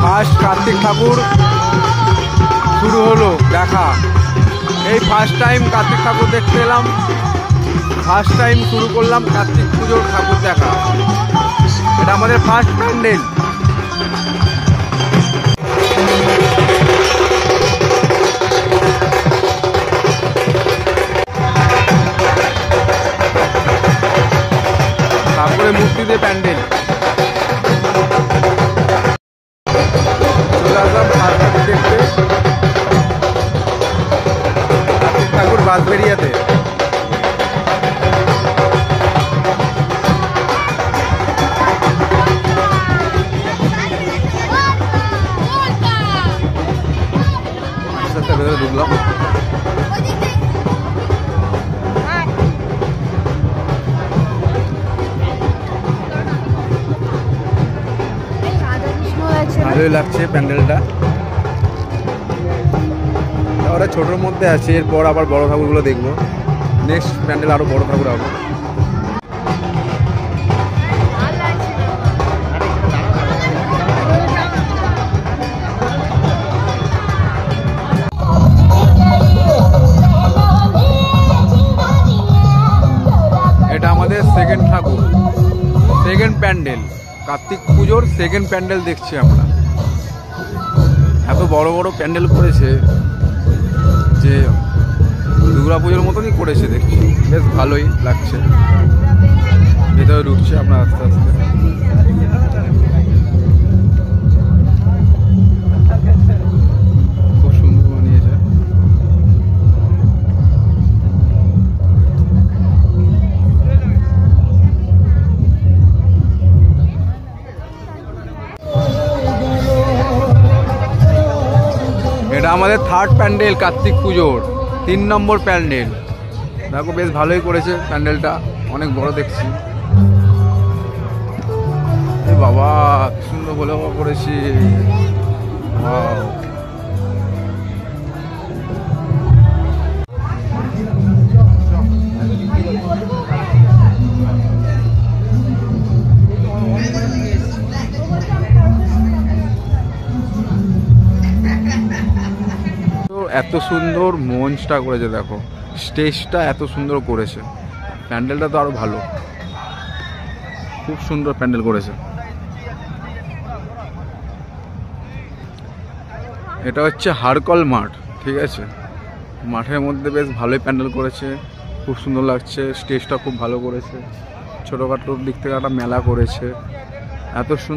First Kartik ঠাকুর শুরু হলো দেখা। এই ফার্স্ট টাইম কার্তিক ঠাকুর দেখতে এলাম, ফার্স্ট টাইম শুরু করলাম কার্তিক পুজোর ঠাকুর দেখা। এটা আমাদের ফার্স্ট প্যান্ডেল। ঠাকুরের মূর্তি দিয়ে প্যান্ডেল। চলে আসলাম ঠাকুর দেখতে, কার্তিক ঠাকুর বাঁশবেড়িয়াতে। ভেতরে ঢুকলাম। ভালোই লাগছে প্যান্ডেলটা। ওরা ছোটোর মধ্যে আছে, এরপর আবার বড় ঠাকুরগুলো দেখবো। নেক্সট প্যান্ডেল আরো বড় ঠাকুর হবে। এটা আমাদের সেকেন্ড ঠাকুর, সেকেন্ড প্যান্ডেল, কার্তিক পুজোর সেকেন্ড প্যান্ডেল দেখছি আমরা। এত বড় বড় প্যান্ডেল করেছে যে দুর্গা পুজোর মতনই করেছে, দেখছি বেশ ভালোই লাগছে। ভেতরে ঢুকছে আমরা আস্তে আস্তে। খুব সুন্দর বানিয়েছে। এটা আমাদের থার্ড প্যান্ডেল কার্তিক পুজোর, 3 নম্বর প্যান্ডেল। দেখো বেশ ভালোই করেছে প্যান্ডেলটা, অনেক বড় দেখছি। এ বাবা কি সুন্দর বলে করেছি। এত সুন্দর মঞ্চটা করেছে, দেখো স্টেজটা এত সুন্দর করেছে। প্যান্ডেলটা তো আরো ভালো, খুব সুন্দর প্যান্ডেল করেছে। এটা হচ্ছে হারকল মাঠ, ঠিক আছে। মাঠের মধ্যে বেশ ভালোই প্যান্ডেল করেছে, খুব সুন্দর লাগছে। স্টেজটা খুব ভালো করেছে, ছোটোখাটোর দিক থেকে একটা মেলা করেছে, এত সুন্দর।